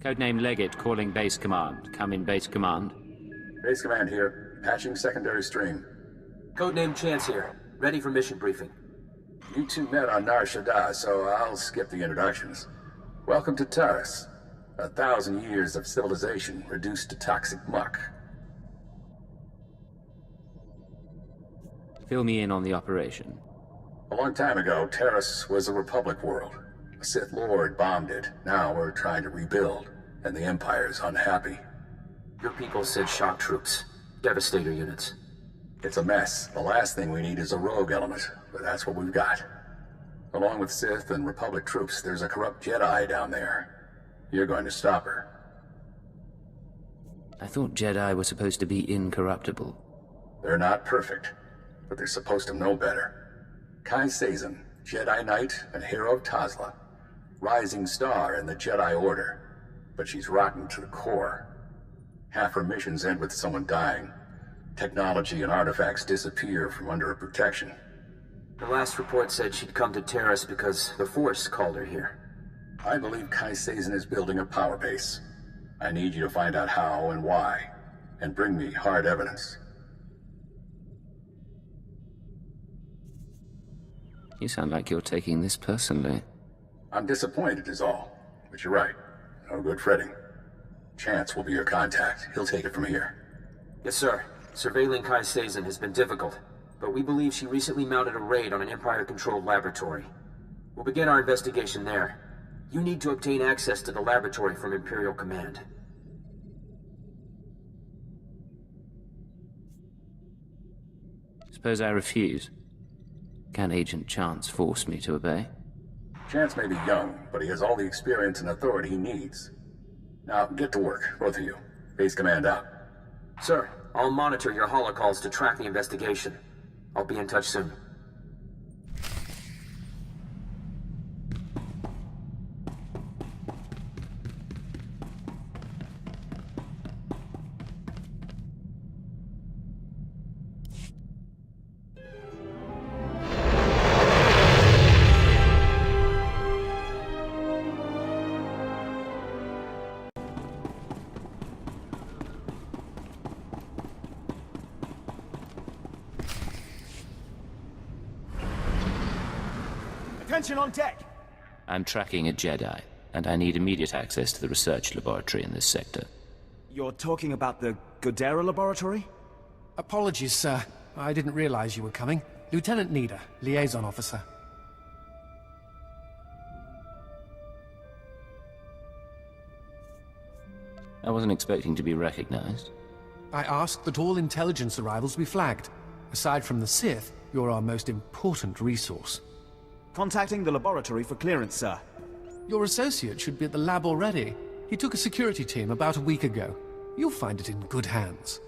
Codename Legate calling base command. Come in, base command. Base command here. Patching secondary stream. Codename Chance here. Ready for mission briefing. You two met on Nar Shaddaa, so I'll skip the introductions. Welcome to Taris. 1,000 years of civilization reduced to toxic muck. Fill me in on the operation. A long time ago, Taris was a Republic world. A Sith Lord bombed it. Now we're trying to rebuild, and the Empire's unhappy. Your people said shock troops. Devastator units. It's a mess. The last thing we need is a rogue element, but that's what we've got. Along with Sith and Republic troops, there's a corrupt Jedi down there. You're going to stop her. I thought Jedi were supposed to be incorruptible. They're not perfect, but they're supposed to know better. Kai Sazin, Jedi Knight and hero of Tazla. Rising star in the Jedi Order, but she's rotten to the core. Half her missions end with someone dying. Technology and artifacts disappear from under her protection. The last report said she'd come to Taris because the Force called her here. I believe Kai Sazin is building a power base. I need you to find out how and why, and bring me hard evidence. You sound like you're taking this personally. I'm disappointed is all, but you're right. No good fretting. Chance will be your contact. He'll take it from here. Yes, sir. Surveilling Kai Sazin has been difficult, but we believe she recently mounted a raid on an Empire-controlled laboratory. We'll begin our investigation there. You need to obtain access to the laboratory from Imperial Command. Suppose I refuse? Can Agent Chance force me to obey? Chance may be young, but he has all the experience and authority he needs. Now, get to work, both of you. Base command out. Sir, I'll monitor your holocalls to track the investigation. I'll be in touch soon. Attention on deck! I'm tracking a Jedi, and I need immediate access to the research laboratory in this sector. You're talking about the Godera laboratory? Apologies, sir. I didn't realize you were coming. Lieutenant Nida, liaison officer. I wasn't expecting to be recognized. I asked that all intelligence arrivals be flagged. Aside from the Sith, you're our most important resource. Contacting the laboratory for clearance, sir. Your associate should be at the lab already. He took a security team about a week ago. You'll find it in good hands.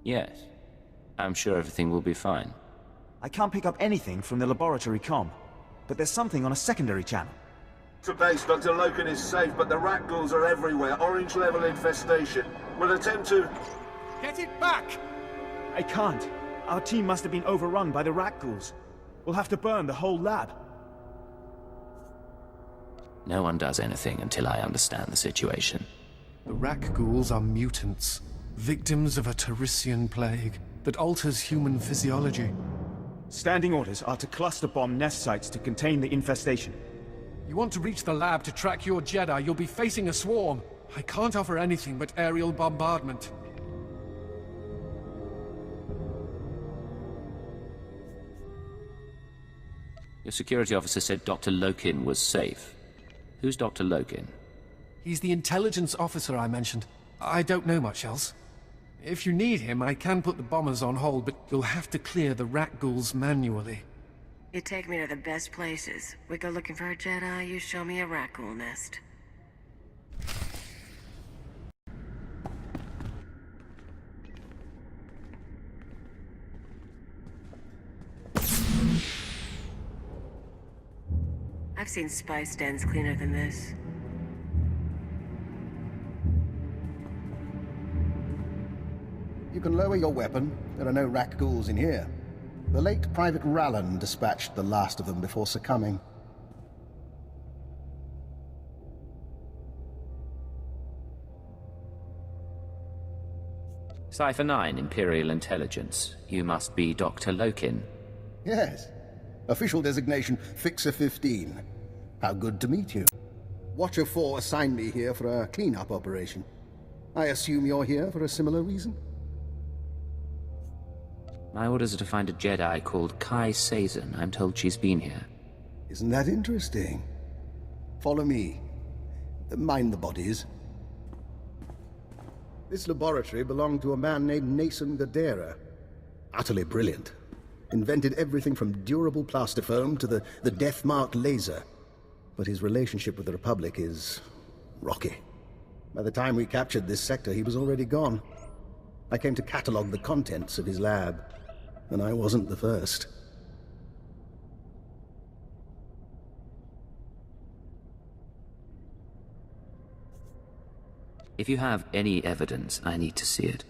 Yes. I'm sure everything will be fine. I can't pick up anything from the laboratory comm, but there's something on a secondary channel. To base, Dr. Loken is safe, but the rat ghouls are everywhere. Orange level infestation. We'll attempt to... Get it back! I can't. Our team must have been overrun by the rat ghouls. We'll have to burn the whole lab. No one does anything until I understand the situation. The Rak ghouls are mutants, victims of a Tarisian plague that alters human physiology. Standing orders are to cluster bomb nest sites to contain the infestation. You want to reach the lab to track your Jedi, you'll be facing a swarm. I can't offer anything but aerial bombardment. Your security officer said Dr. Loken was safe. Who's Dr. Loken? He's the intelligence officer I mentioned. I don't know much else. If you need him, I can put the bombers on hold, but you'll have to clear the rat ghouls manually. You take me to the best places. We go looking for a Jedi, you show me a rat ghoul nest. I've seen spice dens cleaner than this. You can lower your weapon. There are no rat ghouls in here. The late Private Rallan dispatched the last of them before succumbing. Cipher 9, Imperial Intelligence. You must be Dr. Lokin. Yes. Official designation, Fixer 15. How good to meet you. Watcher 4 assigned me here for a cleanup operation. I assume you're here for a similar reason? My orders are to find a Jedi called Kai Sazon. I'm told she's been here. Isn't that interesting? Follow me. Mind the bodies. This laboratory belonged to a man named Nason Gadera. Utterly brilliant. Invented everything from durable plastifoam to the death-marked laser. But his relationship with the Republic is rocky. By the time we captured this sector, he was already gone. I came to catalog the contents of his lab, and I wasn't the first. If you have any evidence, I need to see it.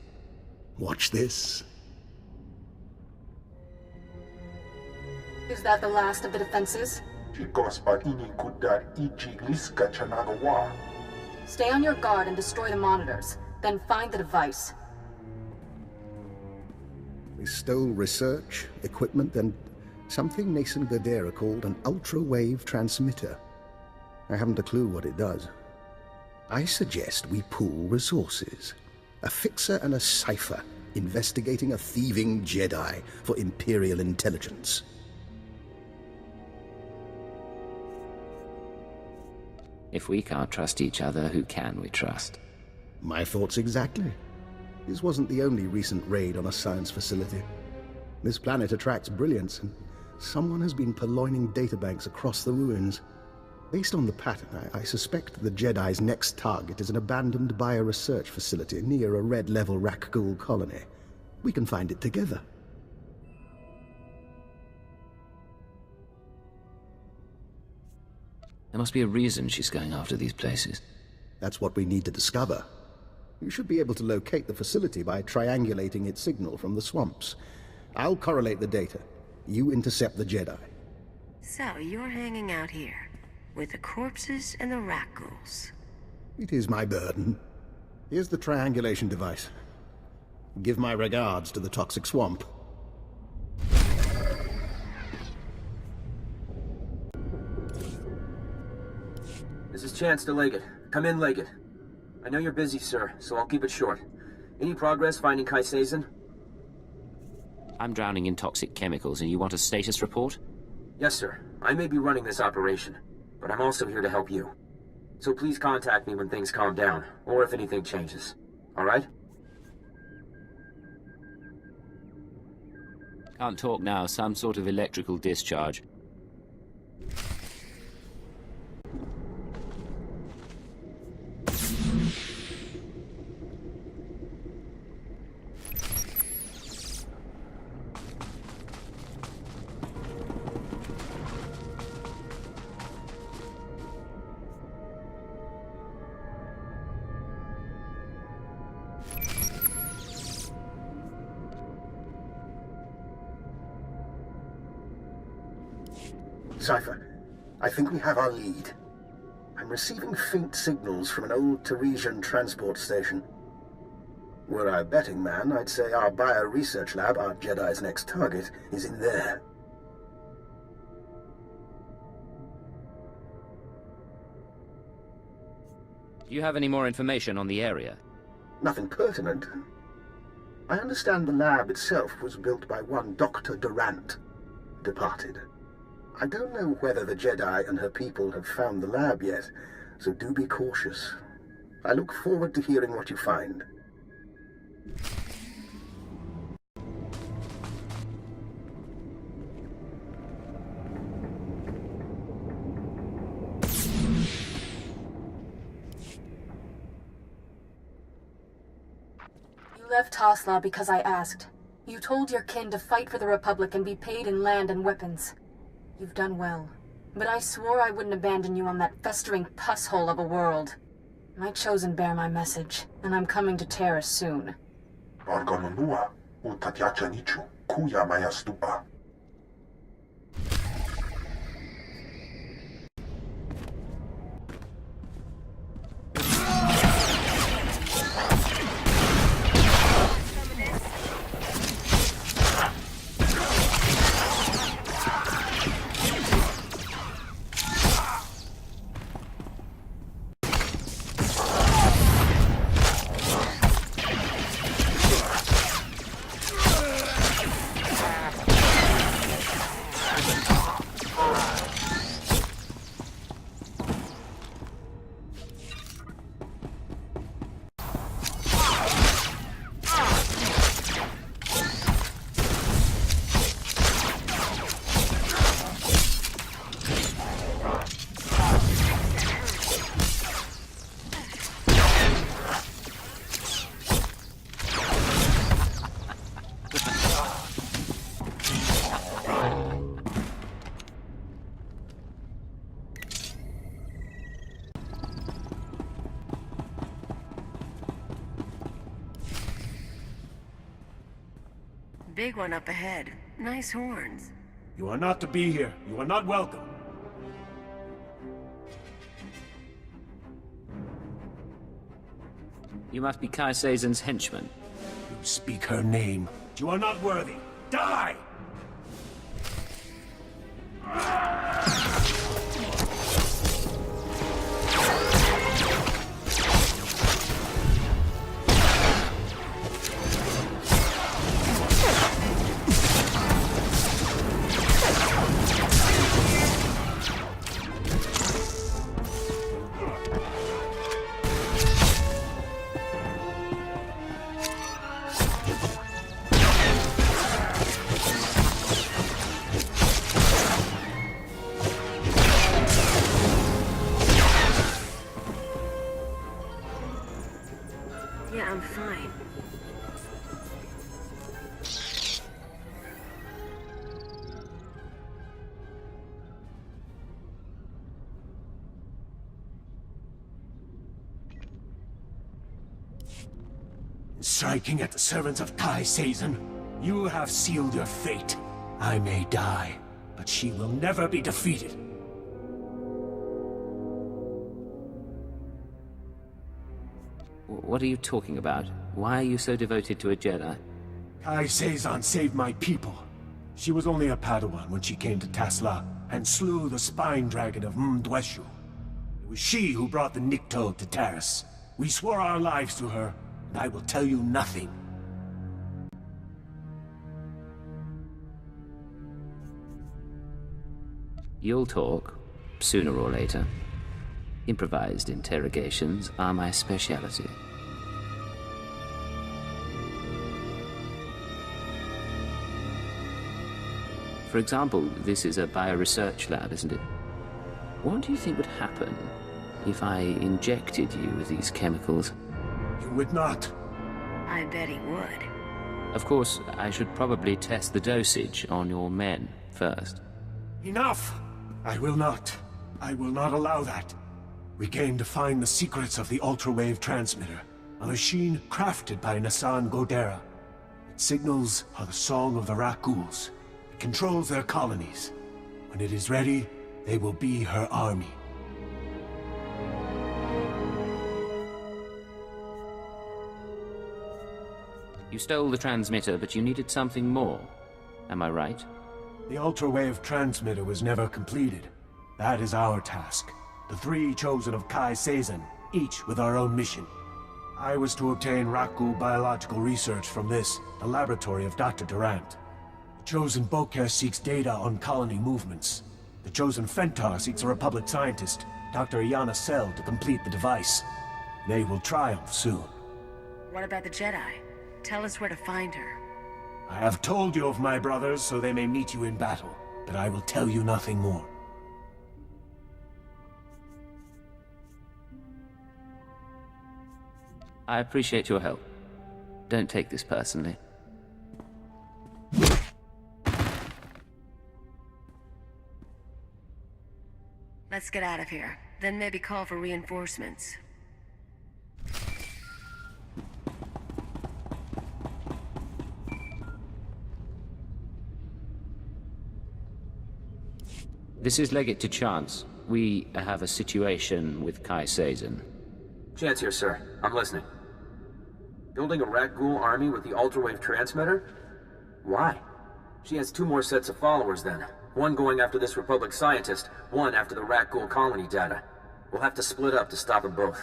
Watch this. Is that the last of the defenses? Stay on your guard and destroy the monitors. Then find the device. We stole research, equipment, and something Nason Gadera called an ultra-wave transmitter. I haven't a clue what it does. I suggest we pool resources. A fixer and a cipher investigating a thieving Jedi for Imperial intelligence. If we can't trust each other, who can we trust? My thoughts exactly. This wasn't the only recent raid on a science facility. This planet attracts brilliance, and someone has been purloining databanks across the ruins. Based on the pattern, I suspect the Jedi's next target is an abandoned bioresearch facility near a red-level Rakghoul colony. We can find it together. There must be a reason she's going after these places. That's what we need to discover. You should be able to locate the facility by triangulating its signal from the swamps. I'll correlate the data. You intercept the Jedi. So, you're hanging out here, with the corpses and the Rakghouls. It is my burden. Here's the triangulation device. Give my regards to the toxic swamp. This is Chance to Leggett. Come in, Leggett. I know you're busy, sir, so I'll keep it short. Any progress finding Kai Sazon? I'm drowning in toxic chemicals, and you want a status report? Yes, sir. I may be running this operation, but I'm also here to help you. So please contact me when things calm down, or if anything changes. All right? Can't talk now. Some sort of electrical discharge. Cipher, I think we have our lead. I'm receiving faint signals from an old Tarisian transport station. Were I a betting man, I'd say our bio-research lab, our Jedi's next target, is in there. Do you have any more information on the area? Nothing pertinent. I understand the lab itself was built by one Dr. Durant, departed. I don't know whether the Jedi and her people have found the lab yet, so do be cautious. I look forward to hearing what you find. You left Tasla because I asked. You told your kin to fight for the Republic and be paid in land and weapons. You've done well. But I swore I wouldn't abandon you on that festering pus hole of a world. My chosen bear my message, and I'm coming to Taris soon. Big one up ahead. Nice horns. You are not to be here. You are not welcome. You must be Kai Sazon's henchman. You speak her name. You are not worthy. Die! Yeah, I'm fine. Striking at the servants of Kai Sazon, you have sealed your fate. I may die, but she will never be defeated. What are you talking about? Why are you so devoted to a Jedi? Kai Sazon saved my people. She was only a Padawan when she came to Tasla and slew the spine dragon of Mdweshu. It was she who brought the Nikto to Taris. We swore our lives to her, and I will tell you nothing. You'll talk, sooner or later. Improvised interrogations are my specialty. For example, this is a bioresearch lab, isn't it? What do you think would happen if I injected you with these chemicals? You would not. I bet he would. Of course, I should probably test the dosage on your men first. Enough! I will not. I will not allow that. We came to find the secrets of the ultra-wave transmitter, a machine crafted by Nassan Godera. Its signals are the song of the Rakghouls. It controls their colonies. When it is ready, they will be her army. You stole the transmitter, but you needed something more. Am I right? The ultra-wave transmitter was never completed. That is our task. The three chosen of Kai Sazon, each with our own mission. I was to obtain Rakghoul biological research from this, the laboratory of Dr. Durant. The chosen Boker seeks data on colony movements. The chosen Fentar seeks a Republic scientist, Dr. Iana Sel, to complete the device. They will triumph soon. What about the Jedi? Tell us where to find her. I have told you of my brothers so they may meet you in battle, but I will tell you nothing more. I appreciate your help. Don't take this personally. Let's get out of here. Then maybe call for reinforcements. This is Legate to Chance. We have a situation with Kai Sazon. Chance here, sir. I'm listening. Building a Rakghoul army with the ultra-wave transmitter? Why? She has two more sets of followers then. One going after this Republic scientist, one after the Rakghoul colony data. We'll have to split up to stop them both.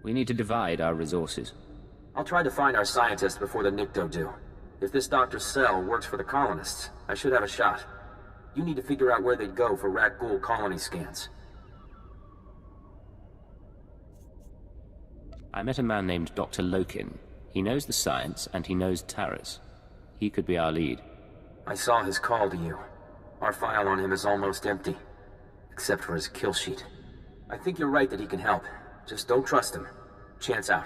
We need to divide our resources. I'll try to find our scientist before the Nikto do. If this Dr. Sel works for the colonists, I should have a shot. You need to figure out where they'd go for Rakghoul colony scans. I met a man named Dr. Lokin. He knows the science, and he knows Taris. He could be our lead. I saw his call to you. Our file on him is almost empty. Except for his kill sheet. I think you're right that he can help. Just don't trust him. Chance out.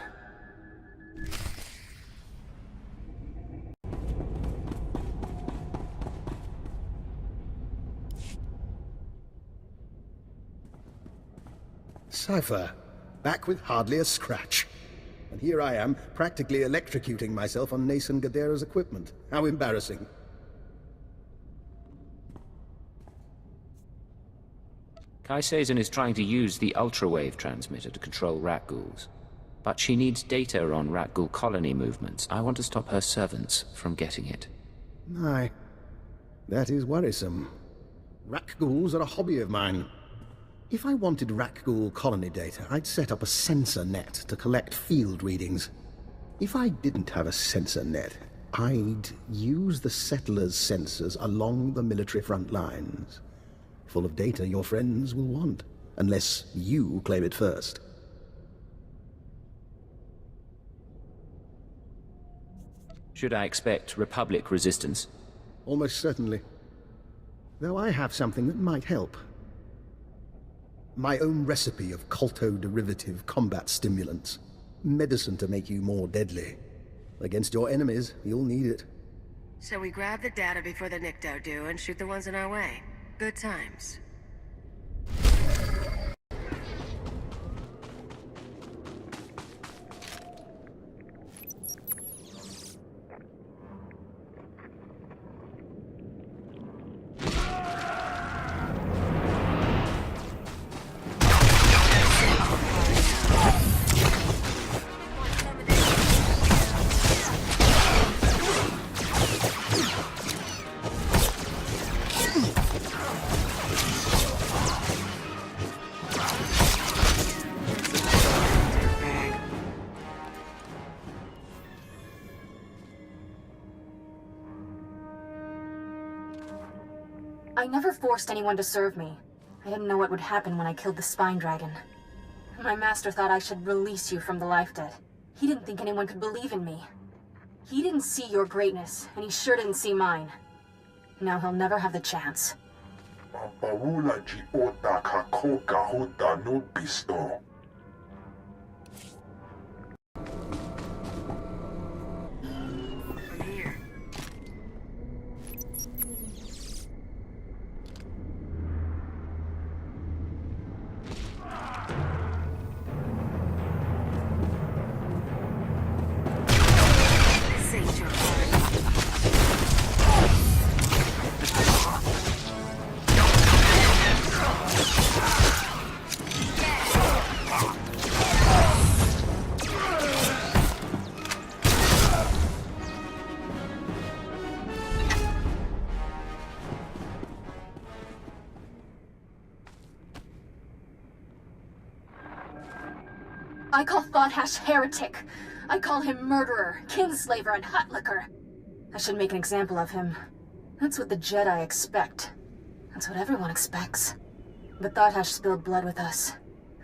Cipher, back with hardly a scratch. And here I am, practically electrocuting myself on Nason Gadera's equipment. How embarrassing. Kai Sazin is trying to use the ultrawave transmitter to control rat ghouls. But she needs data on rat ghoul colony movements. I want to stop her servants from getting it. Aye. That is worrisome. Rat ghouls are a hobby of mine. If I wanted rat ghoul colony data, I'd set up a sensor net to collect field readings. If I didn't have a sensor net, I'd use the settlers' sensors along the military front lines. Full of data your friends will want, unless you claim it first. Should I expect Republic resistance? Almost certainly. Though I have something that might help. My own recipe of colto-derivative combat stimulants. Medicine to make you more deadly. Against your enemies, you'll need it. So we grab the data before the Nikto do and shoot the ones in our way. Good times. I never forced anyone to serve me. I didn't know what would happen when I killed the Spine Dragon. My master thought I should release you from the life debt. He didn't think anyone could believe in me. He didn't see your greatness, and he sure didn't see mine. Now he'll never have the chance. I call Thothash heretic. I call him murderer, kinslaver, and hutlicker. I should make an example of him. That's what the Jedi expect. That's what everyone expects. But Thothash spilled blood with us.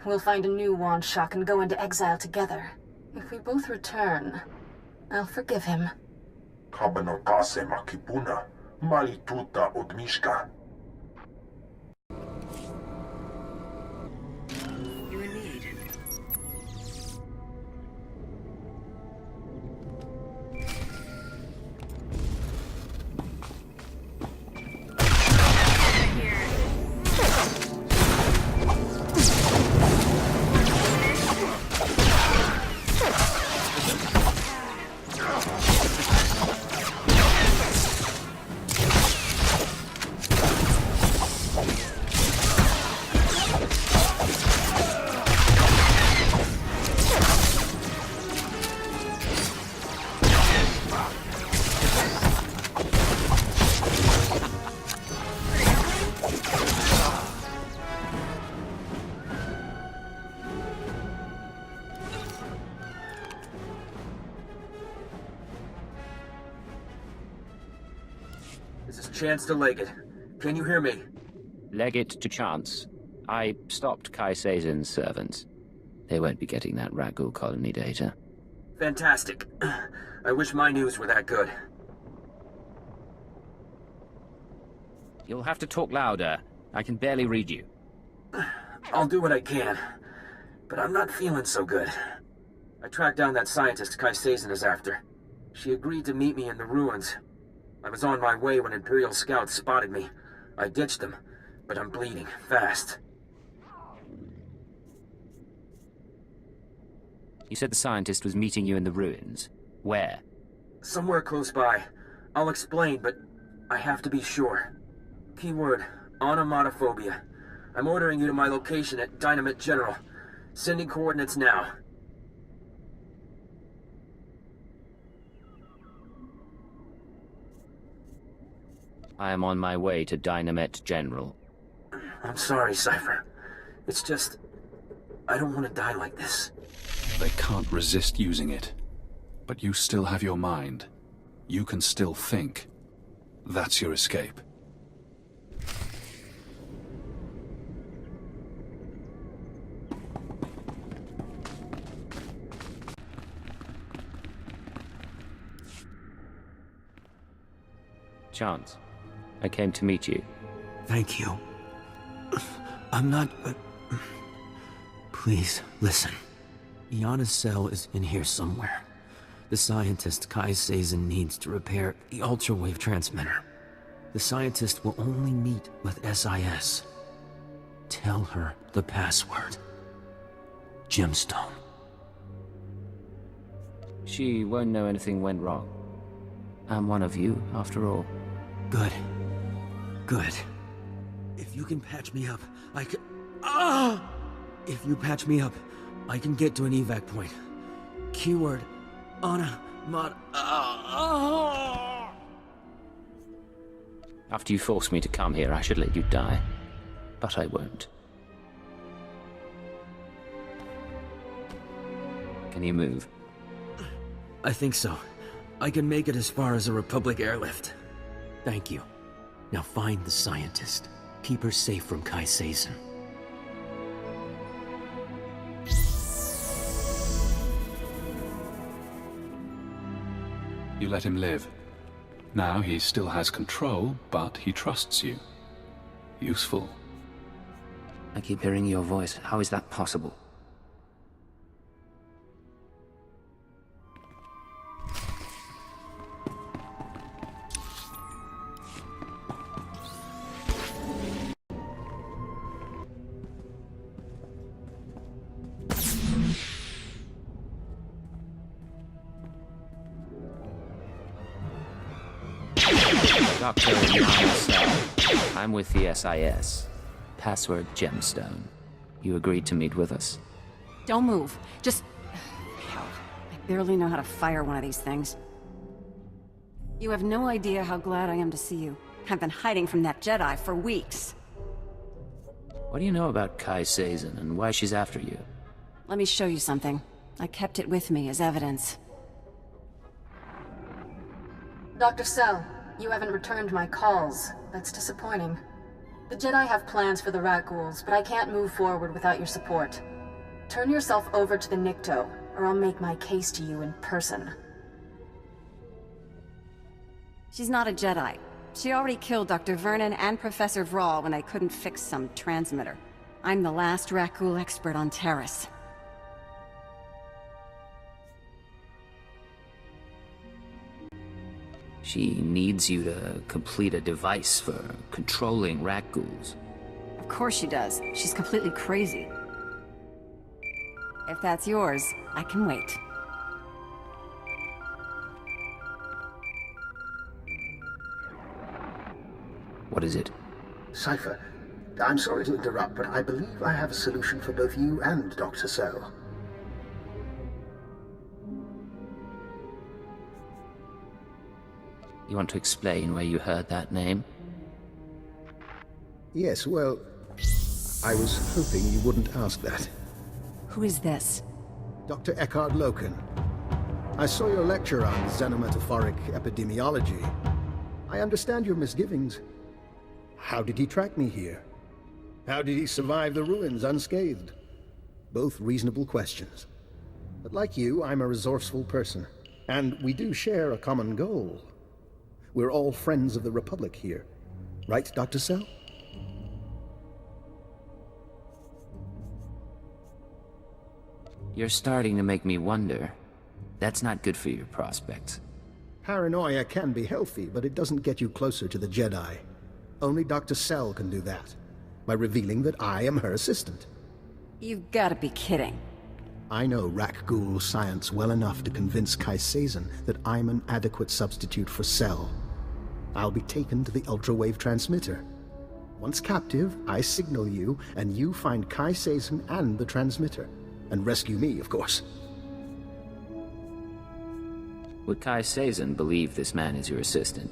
We'll find a new wand shock and go into exile together. If we both return, I'll forgive him. This is Chance to Leggett. Can you hear me? Leggett to Chance. I stopped Kai Sazin's servants. They won't be getting that rat ghoul colony data. Fantastic. I wish my news were that good. You'll have to talk louder. I can barely read you. I'll do what I can, but I'm not feeling so good. I tracked down that scientist Kai Sazin is after. She agreed to meet me in the ruins. I was on my way when Imperial scouts spotted me. I ditched them, but I'm bleeding, fast. You said the scientist was meeting you in the ruins. Where? Somewhere close by. I'll explain, but I have to be sure. Keyword, onomatophobia. I'm ordering you to my location at Dynamite General. Sending coordinates now. I am on my way to Dynamite General. I'm sorry, Cipher. It's just... I don't want to die like this. They can't resist using it. But you still have your mind. You can still think. That's your escape. Chance, I came to meet you. Thank you. I'm not... Please, listen. Iana's cell is in here somewhere. The scientist Kai Sazin needs to repair the ultra-wave transmitter. The scientist will only meet with SIS. Tell her the password. Gemstone. She won't know anything went wrong. I'm one of you, after all. Good. Good. If you can patch me up, I can... Ah! If you patch me up, I can get to an evac point. Keyword, Anna, Mod... After you forced me to come here, I should let you die. But I won't. Can you move? I think so. I can make it as far as a Republic airlift. Thank you. Now find the scientist. Keep her safe from Kai Sazin. You let him live. Now he still has control, but he trusts you. Useful. I keep hearing your voice. How is that possible? Dr. I'm with the SIS. Password Gemstone. You agreed to meet with us. Don't move. Just... Hell, I barely know how to fire one of these things. You have no idea how glad I am to see you. I've been hiding from that Jedi for weeks. What do you know about Kai Sazin and why she's after you? Let me show you something. I kept it with me as evidence. Dr. Cell, you haven't returned my calls. That's disappointing. The Jedi have plans for the rat ghouls, but I can't move forward without your support. Turn yourself over to the Nikto, or I'll make my case to you in person. She's not a Jedi. She already killed Dr. Vernon and Professor Vrawl when they couldn't fix some transmitter. I'm the last rat ghoul expert on Taris. She needs you to complete a device for controlling rat ghouls. Of course she does. She's completely crazy. If that's yours, I can wait. What is it? Cipher, I'm sorry to interrupt, but I believe I have a solution for both you and Dr. Cell. You want to explain where you heard that name? Yes, well, I was hoping you wouldn't ask that. Who is this? Dr. Eckhard Loken. I saw your lecture on xenometaphoric epidemiology. I understand your misgivings. How did he track me here? How did he survive the ruins unscathed? Both reasonable questions. But like you, I'm a resourceful person. And we do share a common goal. We're all friends of the Republic here. Right, Dr. Cell? You're starting to make me wonder. That's not good for your prospects. Paranoia can be healthy, but it doesn't get you closer to the Jedi. Only Dr. Cell can do that, by revealing that I am her assistant. You've gotta be kidding. I know Rakghoul science well enough to convince Kai Sazin that I'm an adequate substitute for Cell. I'll be taken to the ultra-wave transmitter. Once captive, I signal you, and you find Kai Sazin and the transmitter. And rescue me, of course. Would Kai Sazin believe this man is your assistant?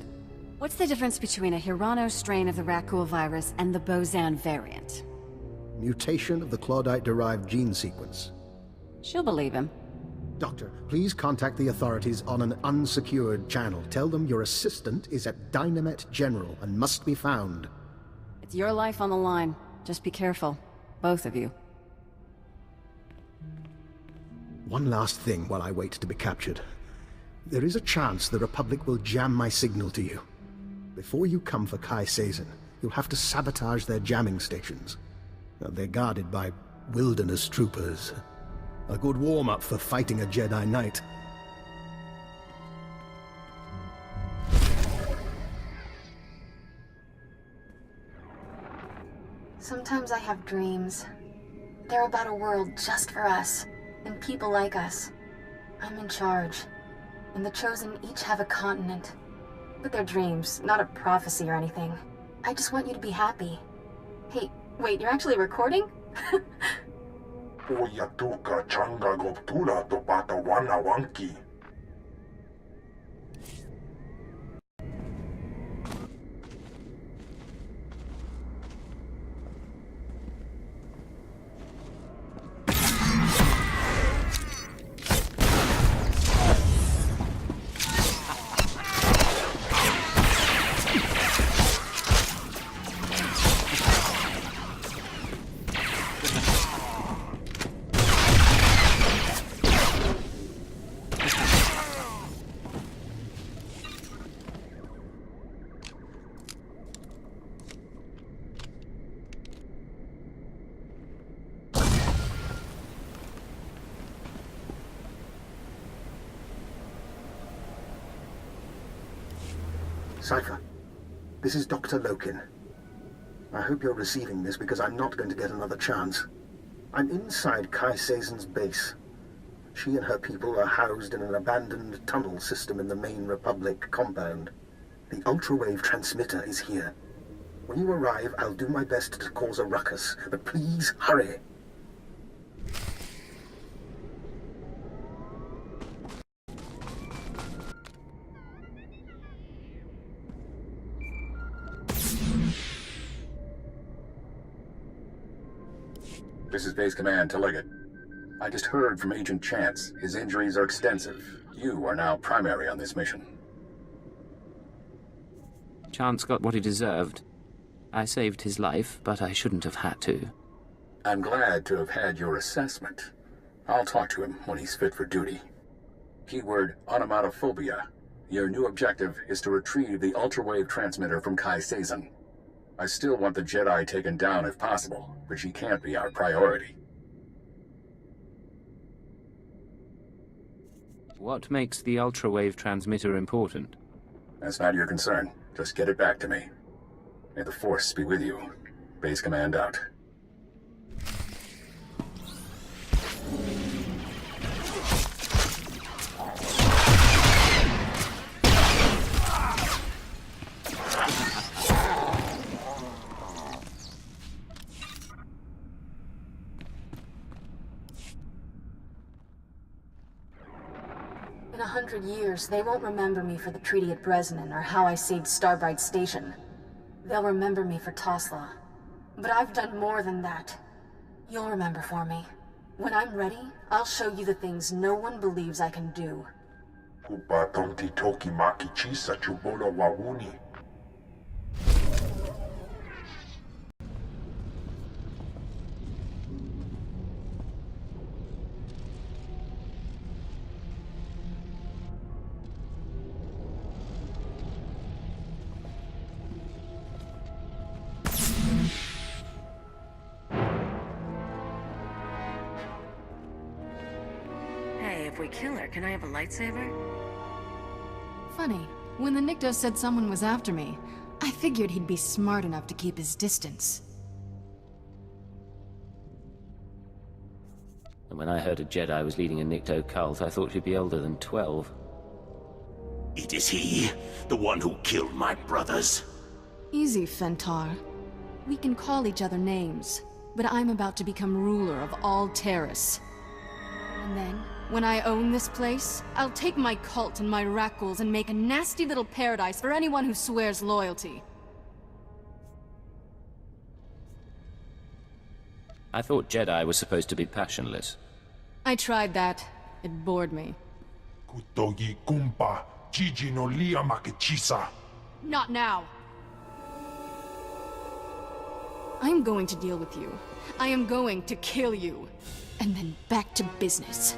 What's the difference between a Hirano strain of the Rakghoul virus and the Bozan variant? Mutation of the Claudite-derived gene sequence. She'll believe him. Doctor, please contact the authorities on an unsecured channel. Tell them your assistant is at Dynamet General and must be found. It's your life on the line. Just be careful. Both of you. One last thing while I wait to be captured. There is a chance the Republic will jam my signal to you. Before you come for Kai Sazin, you'll have to sabotage their jamming stations. They're guarded by wilderness troopers. A good warm-up for fighting a Jedi Knight. Sometimes I have dreams. They're about a world just for us, and people like us. I'm in charge, and the Chosen each have a continent. But they're dreams, not a prophecy or anything. I just want you to be happy. Hey, wait, you're actually recording? Uyatuka changa goptura to bata wana wanki. Cipher, this is Dr. Lokin. I hope you're receiving this because I'm not going to get another chance. I'm inside Kai Sazin's base. She and her people are housed in an abandoned tunnel system in the main Republic compound. The ultra-wave transmitter is here. When you arrive, I'll do my best to cause a ruckus, but please hurry. This is Base Command to Liggett. I just heard from Agent Chance. His injuries are extensive. You are now primary on this mission. Chance got what he deserved. I saved his life, but I shouldn't have had to. I'm glad to have had your assessment. I'll talk to him when he's fit for duty. Keyword onomatophobia. Your new objective is to retrieve the ultra-wave transmitter from Kai Sazin. I still want the Jedi taken down if possible, but she can't be our priority. What makes the ultra-wave transmitter important? That's not your concern. Just get it back to me. May the Force be with you. Base Command out. In 100 years, they won't remember me for the treaty at Bresnan or how I saved Starbright Station. They'll remember me for Tosla. But I've done more than that. You'll remember for me. When I'm ready, I'll show you the things no one believes I can do. Kupatonti toki maki chisa chubolo wawuni. If we kill her, can I have a lightsaber? Funny. When the Nikto said someone was after me, I figured he'd be smart enough to keep his distance. And when I heard a Jedi was leading a Nikto cult, I thought she'd be older than 12. It is he, the one who killed my brothers. Easy, Fentar. We can call each other names, but I'm about to become ruler of all Taris. And then, when I own this place, I'll take my cult and my Rakghouls and make a nasty little paradise for anyone who swears loyalty. I thought Jedi was supposed to be passionless. I tried that. It bored me. Kutogi kumpa, Gigi no lia makechisa. Not now! I'm going to deal with you. I am going to kill you. And then back to business.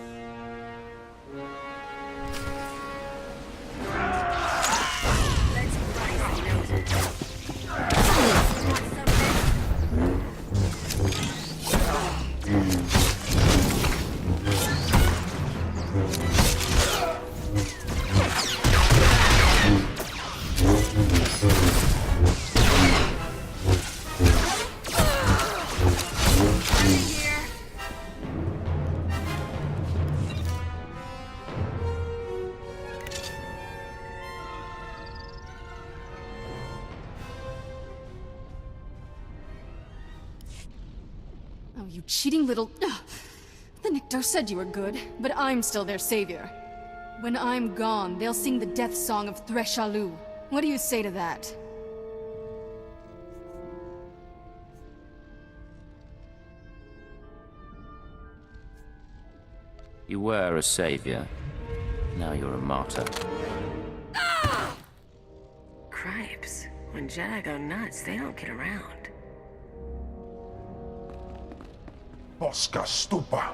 Oh, you cheating little... The Nikto said you were good, but I'm still their savior. When I'm gone, they'll sing the death song of Threshalu. What do you say to that? You were a savior. Now you're a martyr. Cripes. When Jedi go nuts, they don't kid around. Bosca stupa.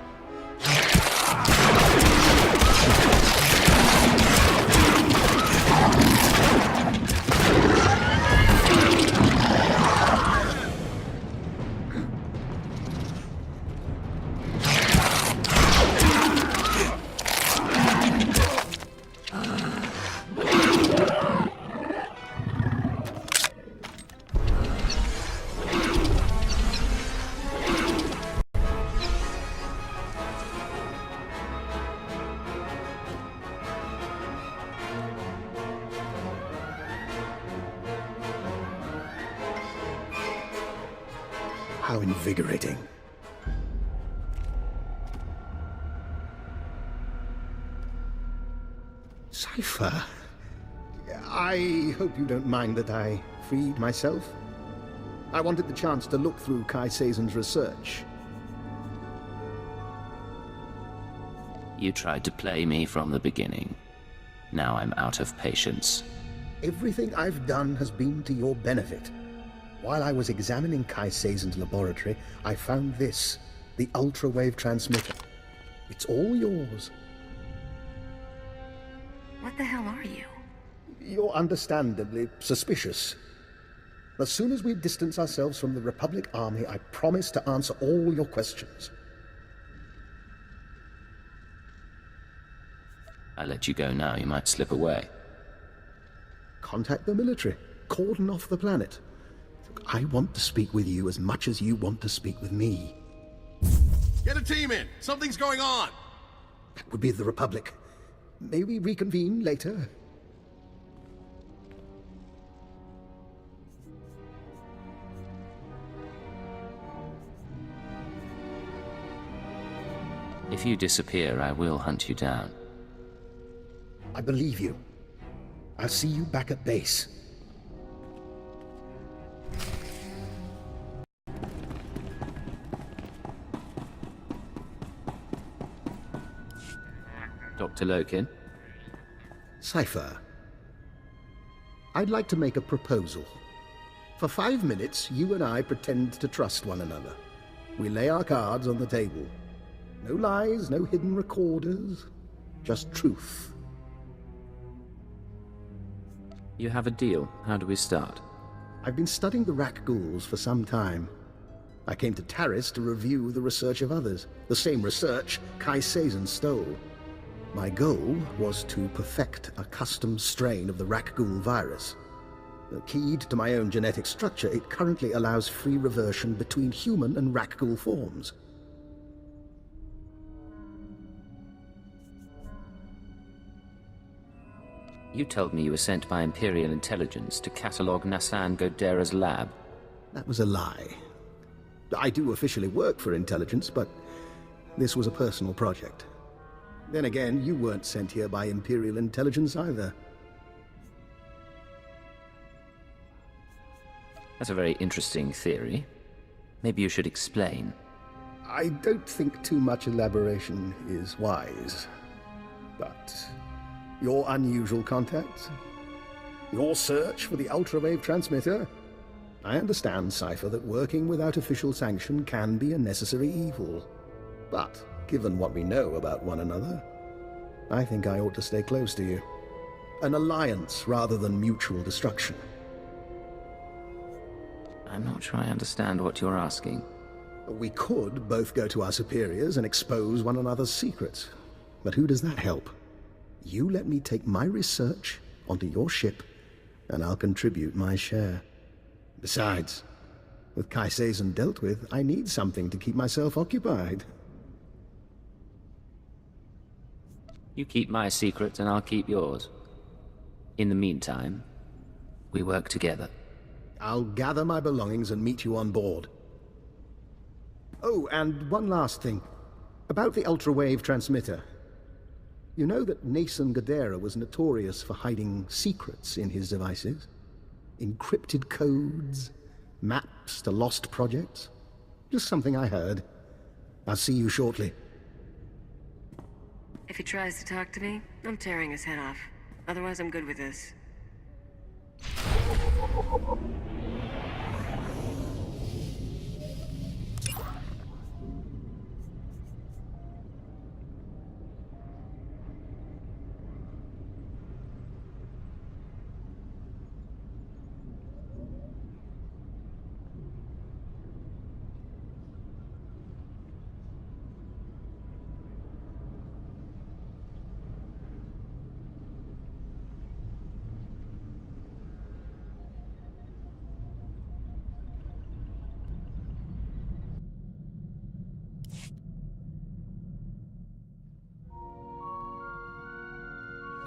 How invigorating. Cipher, I hope you don't mind that I freed myself. I wanted the chance to look through Kai Sazon's research. You tried to play me from the beginning. Now I'm out of patience. Everything I've done has been to your benefit. While I was examining Kai Sazon's laboratory, I found this, the ultra-wave transmitter. It's all yours. What the hell are you? You're understandably suspicious. As soon as we distance ourselves from the Republic Army, I promise to answer all your questions. I let you go now, you might slip away. Contact the military. Cordon off the planet. I want to speak with you as much as you want to speak with me. Get a team in! Something's going on! That would be the Republic. May we reconvene later? If you disappear, I will hunt you down. I believe you. I'll see you back at base. Dr. Lokin? Cipher. I'd like to make a proposal. For 5 minutes, you and I pretend to trust one another. We lay our cards on the table. No lies, no hidden recorders. Just truth. You have a deal. How do we start? I've been studying the Rakghouls for some time. I came to Taris to review the research of others. The same research Kai Sazon stole. My goal was to perfect a custom strain of the Rakghoul virus. Keyed to my own genetic structure, it currently allows free reversion between human and Rakghoul forms. You told me you were sent by Imperial intelligence to catalog Nassan Godera's lab. That was a lie. I do officially work for intelligence, but this was a personal project. Then again, you weren't sent here by Imperial intelligence either. That's a very interesting theory. Maybe you should explain. I don't think too much elaboration is wise. But your unusual contacts? Your search for the ultrawave transmitter? I understand, Cipher, that working without official sanction can be a necessary evil. But, given what we know about one another, I think I ought to stay close to you. An alliance rather than mutual destruction. I'm not sure I understand what you're asking. We could both go to our superiors and expose one another's secrets. But who does that help? You let me take my research onto your ship, and I'll contribute my share. Besides, with Kai Sazon dealt with, I need something to keep myself occupied. You keep my secrets and I'll keep yours. In the meantime, we work together. I'll gather my belongings and meet you on board. Oh, and one last thing. About the ultrawave transmitter. You know that Nason Godera was notorious for hiding secrets in his devices? Encrypted codes, maps to lost projects? Just something I heard. I'll see you shortly. If he tries to talk to me, I'm tearing his head off. Otherwise, I'm good with this.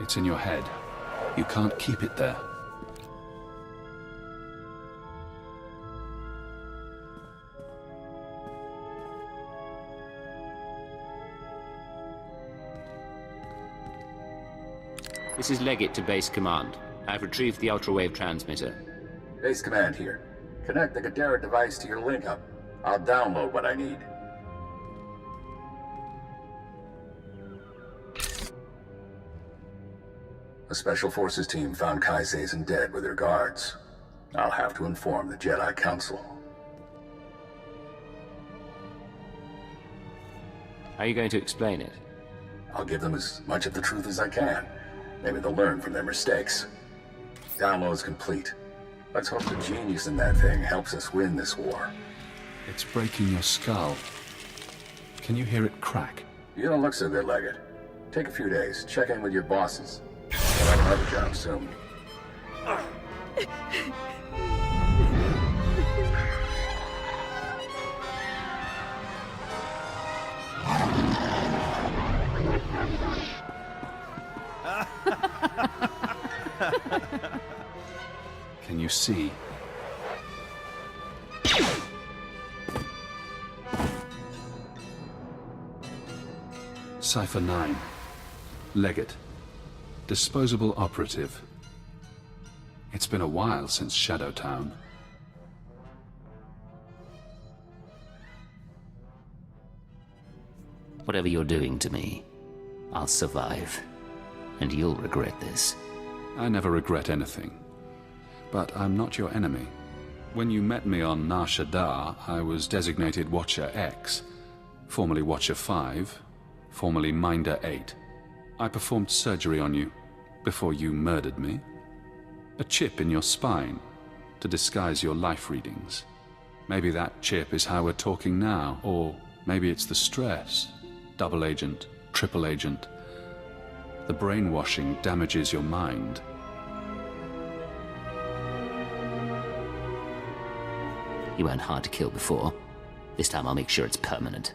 It's in your head. You can't keep it there. This is Legate to Base Command. I've retrieved the ultrawave transmitter. Base Command here. Connect the Godera device to your link-up. I'll download what I need. The Special Forces team found Kai Sazon dead with her guards. I'll have to inform the Jedi Council. Are you going to explain it? I'll give them as much of the truth as I can. Maybe they'll learn from their mistakes. Download's complete. Let's hope the genius in that thing helps us win this war. It's breaking your skull. Can you hear it crack? You don't look so good, Legate. Take a few days. Check in with your bosses. You'll have another job soon. Can you see? Cipher 9. Legate. Disposable operative. It's been a while since Shadowtown. Whatever you're doing to me, I'll survive. And you'll regret this. I never regret anything. But I'm not your enemy. When you met me on Nar Shaddaa, I was designated Watcher X, formerly Watcher 5, formerly Minder 8. I performed surgery on you before you murdered me. A chip in your spine to disguise your life readings. Maybe that chip is how we're talking now, or maybe it's the stress. Double agent, triple agent. The brainwashing damages your mind. You weren't hard to kill before. This time I'll make sure it's permanent.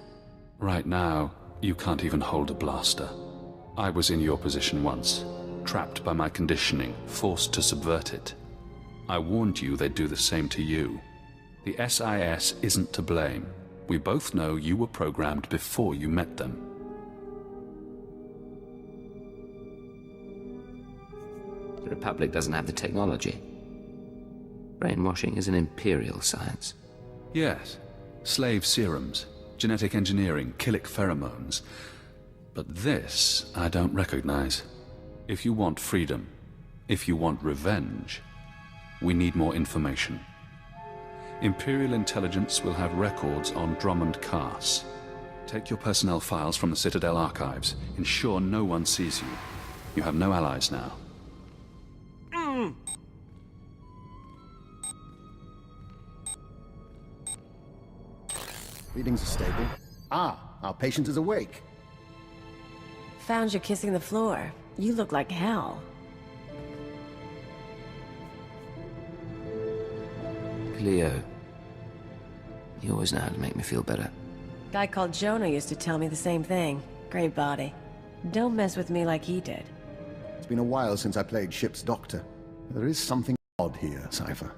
Right now, you can't even hold a blaster. I was in your position once. trapped by my conditioning, forced to subvert it. I warned you they'd do the same to you. The SIS isn't to blame. We both know you were programmed before you met them. The Republic doesn't have the technology. Brainwashing is an Imperial science. Yes. Slave serums, genetic engineering, chilic pheromones. But this, I don't recognize. If you want freedom, if you want revenge, we need more information. Imperial intelligence will have records on Drummond Cass. Take your personnel files from the Citadel archives. Ensure no one sees you. You have no allies now. Readings are stable. Ah, our patient is awake. Found you kissing the floor. You look like hell. Cleo, you always know how to make me feel better. Guy called Jonah used to tell me the same thing. Great body. Don't mess with me like he did. It's been a while since I played ship's doctor. There is something odd here, Cipher.